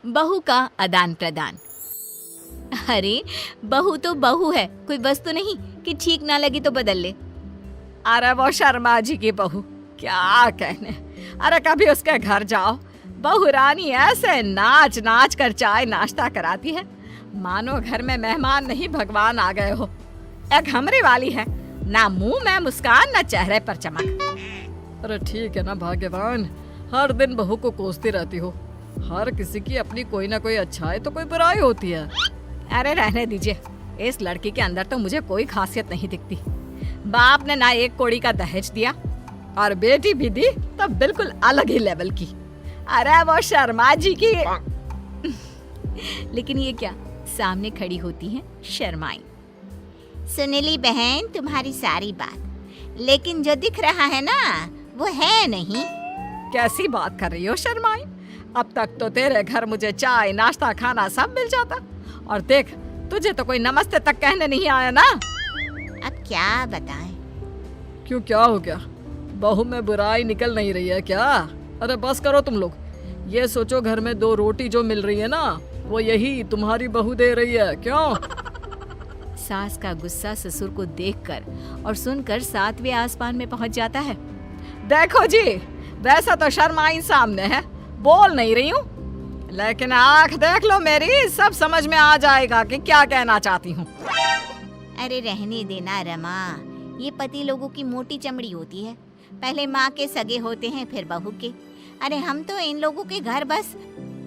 बहू का आदान प्रदान। अरे बहू तो बहू है, कोई वस्तु नहीं कि ठीक ना लगी तो बदल ले। अरे वो शर्मा जी की बहू, क्या कहने। अरे कभी उसके घर जाओ, बहू रानी ऐसे नाच नाच कर चाय नाश्ता कराती है, मानो घर में मेहमान नहीं भगवान आ गए हो। एक हमरी वाली है, ना मुंह में मुस्कान ना चेहरे पर चमक। अरे ठीक है ना भाग्यवान, हर दिन बहू को कोसती रहती हो। हर किसी की अपनी कोई ना कोई अच्छाई तो कोई बुराई होती है। अरे रहने दीजिए, इस लड़की के अंदर तो मुझे कोई खासियत नहीं दिखती। बाप ने ना एक कौड़ी का दहेज दिया और बेटी भी दी तो बिल्कुल अलग ही लेवल की। अरे वो शर्मा जी की। लेकिन ये क्या, सामने खड़ी होती हैं शर्माई। सुनीली बहन तुम्हारी सारी बात, लेकिन जो दिख रहा है ना वो है नहीं। कैसी बात कर रही हो शर्माई? अब तक तो तेरे घर मुझे चाय नाश्ता खाना सब मिल जाता, और देख तुझे तो कोई नमस्ते तक कहने नहीं आया ना। अब क्या बताएं? क्यों, क्या हो गया? बहू में बुराई निकल नहीं रही है क्या? अरे बस करो तुम लोग। ये सोचो घर में 2 रोटी जो मिल रही है ना, वो यही तुम्हारी बहू दे रही है। क्यों? सास का गुस्सा ससुर को देखकर और सुनकर 7वें आसमान में पहुंच जाता है। देखो जी, वैसा तो शर्माई सामने है, बोल नहीं रही हूँ, लेकिन आंख देख लो मेरी, सब समझ में आ जाएगा कि क्या कहना चाहती हूँ। अरे रहने देना रमा, ये पति लोगों की मोटी चमड़ी होती है। पहले माँ के सगे होते हैं, फिर बहू के। अरे हम तो इन लोगों के घर बस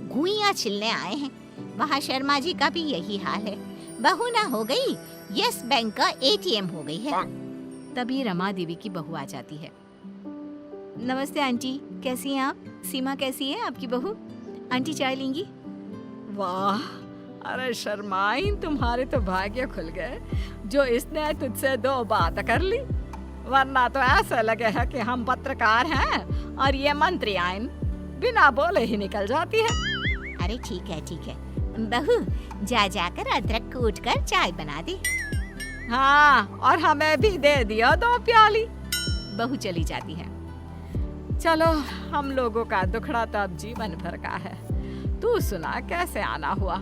घुइयां छिलने आए हैं। वहाँ शर्मा जी का भी यही हाल है। बहू ना हो गई, यस बैंक का ATM हो गई है। तभी रमा देवी की बहू आ जाती है। नमस्ते आंटी, कैसी हैं आप? सीमा कैसी है आपकी बहू? आंटी चाय लेंगी? वाह, अरे शर्माई तुम्हारे तो भाग्य खुल गए जो इसने तुझसे 2 बात कर ली, वरना तो ऐसा लगे है कि हम पत्रकार हैं और ये मंत्री आइन बिना बोले ही निकल जाती है। अरे ठीक है बहू, जा जाकर अदरक कूट कर चाय बना दे। हाँ, और हमें भी दे दिया 2 प्याली। बहू चली जाती है। चलो, हम लोगों का दुखड़ा तो अब जीवन भर का है। तू सुना, कैसे आना हुआ?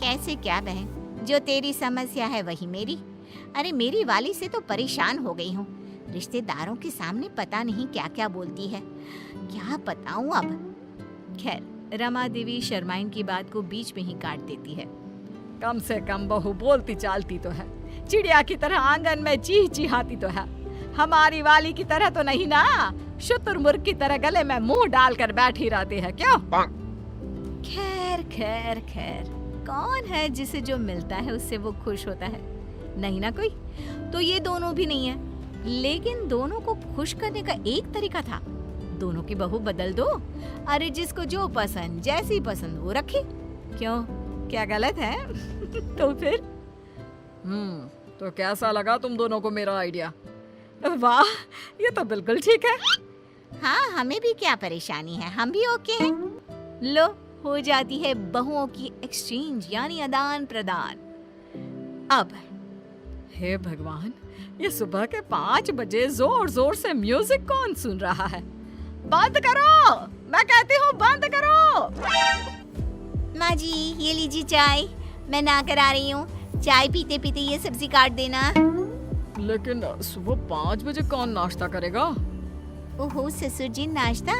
कैसे क्या बहन, जो तेरी समस्या है वही मेरी। अरे मेरी वाली से तो परेशान हो गई हूँ। रिश्तेदारों के सामने पता नहीं क्या क्या बोलती है, क्या बताऊँ अब। खैर, रमा देवी शर्माइन की बात को बीच में ही काट देती है। कम से कम बहू बोलती चालती तो है, चिड़िया की तरह आंगन में चीह चिहाती तो है। हमारी वाली की तरह तो नहीं ना, शुतुरमुर्ग की तरह गले में मुंह डालकर बैठी रहती है। क्यों? खैर खैर खैर, कौन है जिसे जो मिलता है उससे वो खुश होता है? नहीं ना कोई। तो ये दोनों भी नहीं है, लेकिन दोनों को खुश करने का एक तरीका था, दोनों की बहू बदल दो। अरे जिसको जो पसंद, जैसी पसंद वो रखे। क्यों, क्या गलत है? तो फिर तो कैसा लगा तुम दोनों को मेरा आइडिया? वाह, ये तो बिल्कुल ठीक है। हाँ, हमें भी क्या परेशानी है, हम भी ओके हैं। लो, हो जाती है बहुओं की एक्सचेंज, यानी आदान प्रदान। अब हे भगवान, ये सुबह के 5 बजे जोर जोर से म्यूजिक कौन सुन रहा है? बंद करो, मैं कहती हूँ बंद करो। माँ जी, ये लीजिए चाय, मैं ना करा रही हूँ। चाय पीते पीते ये सब्जी काट देना। लेकिन सुबह 5 बजे कौन नाश्ता करेगा? ओहो ससुर जी, नाश्ता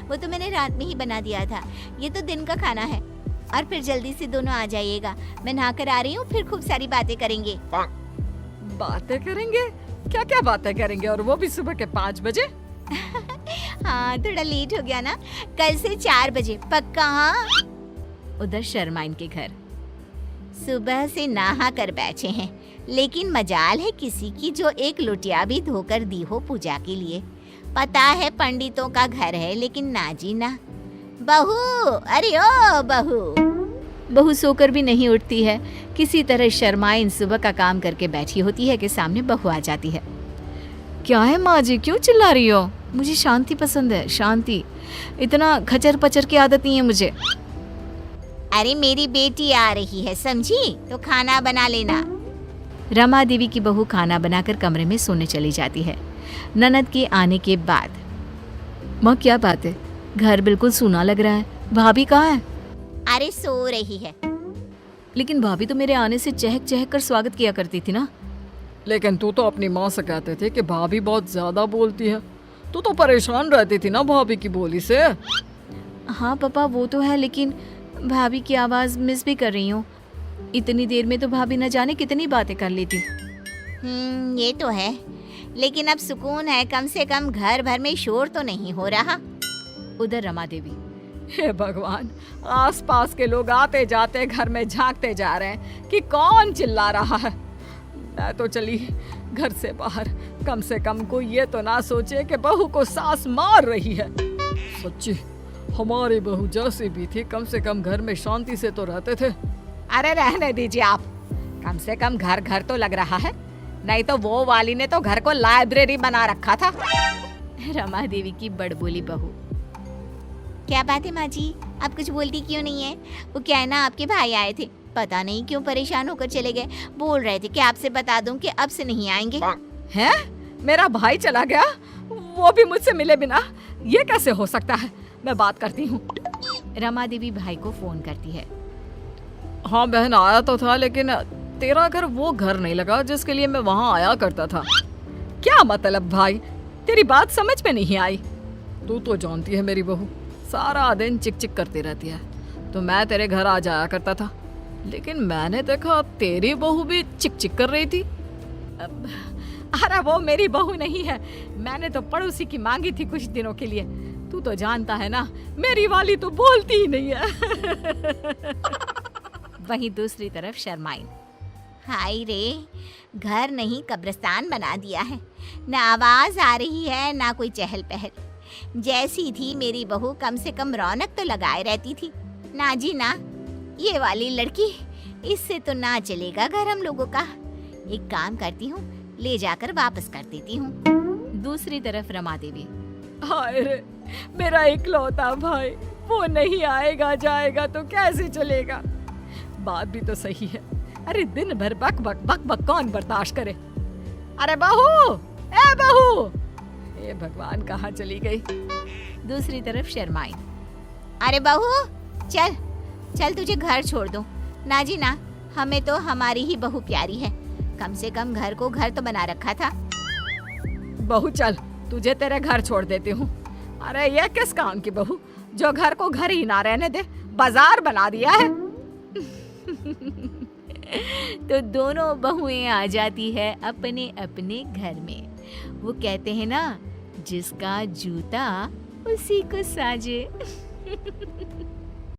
वो तो मैंने रात में ही बना दिया था। ये तो दिन का खाना है। और फिर जल्दी से दोनों आ जाइएगा, मैं नहा कर आ रही हूँ, फिर खूब सारी बातें करेंगे। बातें करेंगे? क्या क्या बातें करेंगे, और वो भी सुबह के 5 बजे? हाँ, थोड़ा लेट हो गया ना, कल से 4 बजे पक्का। हाँ। उधर शर्माइन के घर सुबह से नहा कर बैठे हैं, लेकिन मजाल है किसी की जो एक लोटिया भी धोकर दी हो पूजा के लिए। पता है पंडितों का घर है, लेकिन ना जी ना। बहू, अरे ओ बहू। बहू सोकर भी नहीं उठती है। किसी तरह शर्माइन सुबह का काम करके बैठी होती है कि सामने बहू आ जाती है। क्या है माँ जी, क्यों चिल्ला रही हो? मुझे शांति पसंद है, शांति। इतना खचर पचर की आदत नहीं है मुझे। अरे मेरी बेटी आ रही है, समझी? तो खाना बना लेना। रमा देवी की बहू खाना बनाकर कमरे में सोने चली जाती है। ननद के आने के बाद। माँ क्या बात है, घर बिल्कुल सूना लग रहा है, भाभी कहाँ है? अरे सो रही है। लेकिन भाभी तो मेरे आने से चहक चहक कर स्वागत किया करती थी ना। लेकिन तू तो अपनी माँ से कहते थे कि भाभी बहुत ज्यादा बोलती है। तू तो परेशान रहती थी ना भाभी की बोली से। हाँ पापा वो तो है, लेकिन भाभी की आवाज़ मिस भी कर रही हूँ। इतनी देर में तो भाभी न जाने कितनी बातें कर लेती। ये तो है, लेकिन अब सुकून है, कम से कम घर भर में शोर तो नहीं हो रहा। उधर रमा देवी, हे भगवान, आसपास के लोग आते जाते घर में झांकते जा रहे हैं कि कौन चिल्ला रहा है। मैं तो चली घर से बाहर, कम से कम कोई ये तो ना सोचे कि बहू को सास मार रही है। सच्ची हमारी बहू जैसी भी थी, कम से कम घर में शांति से तो रहते थे। अरे रहने दीजिए आप, कम से कम घर घर तो लग रहा है, नहीं तो वो वाली ने तो घर को लाइब्रेरी बना रखा था। रमा देवी की बड़बोली बहू। क्या बात है माँ जी, आप कुछ बोलती क्यों नहीं है? वो क्या है ना, आपके भाई आए थे, पता नहीं क्यों परेशान होकर चले गए। बोल रहे थे कि आपसे बता दूं कि अब से नहीं आएंगे। हैं? मेरा भाई चला गया, वो भी मुझसे मिले बिना? ये कैसे हो सकता है? मैं बात करती हूँ। रमा देवी भाई को फोन करती है। हाँ बहन, आया तो था, लेकिन तेरा घर वो घर नहीं लगा जिसके लिए मैं वहाँ आया करता था। क्या मतलब भाई, तेरी बात समझ में नहीं आई। तू तो जानती है मेरी बहू सारा दिन चिक चिक करती रहती है, तो मैं तेरे घर आ जाया करता था, लेकिन मैंने देखा तेरी बहू भी चिक चिक कर रही थी। अरे वो मेरी बहू नहीं है, मैंने तो पड़ोसी की मांगी थी कुछ दिनों के लिए। तू तो जानता है ना, मेरी वाली तो बोलती ही नहीं है। वहीं दूसरी तरफ शर्माइन। हाय रे, घर नहीं कब्रिस्तान बना दिया है। ना आवाज आ रही है, ना कोई चहल पहल। जैसी थी मेरी बहू, कम से कम रौनक तो लगाए रहती थी। ना जी ना, ये वाली लड़की, इससे तो ना चलेगा घर हम लोगों का। एक काम करती हूँ, ले जाकर वापस कर देती हूँ। दूसरी तरफ रमा देवी। हाय रे, मेरा इकलौता भाई, वो नहीं आएगा जाएगा तो कैसे चलेगा? बात भी तो सही है। अरे दिन भर बक बक बक बक कौन बर्दाश्त करे? अरे बहू, ए बहू, ये भगवान कहाँ चली गई? दूसरी तरफ शर्माइन। अरे बहू, चल चल, तुझे घर छोड़ दूं। ना जी ना, हमें तो हमारी ही बहू प्यारी है, कम से कम घर को घर तो बना रखा था। बहू चल, तुझे तेरे घर छोड़ देती हूँ। अरे ये किस काम की बहू जो घर को घर ही ना रहने दे, बाजार बना दिया है। तो दोनों बहुएं आ जाती है अपने अपने घर में। वो कहते हैं ना, जिसका जूता उसी को साजे।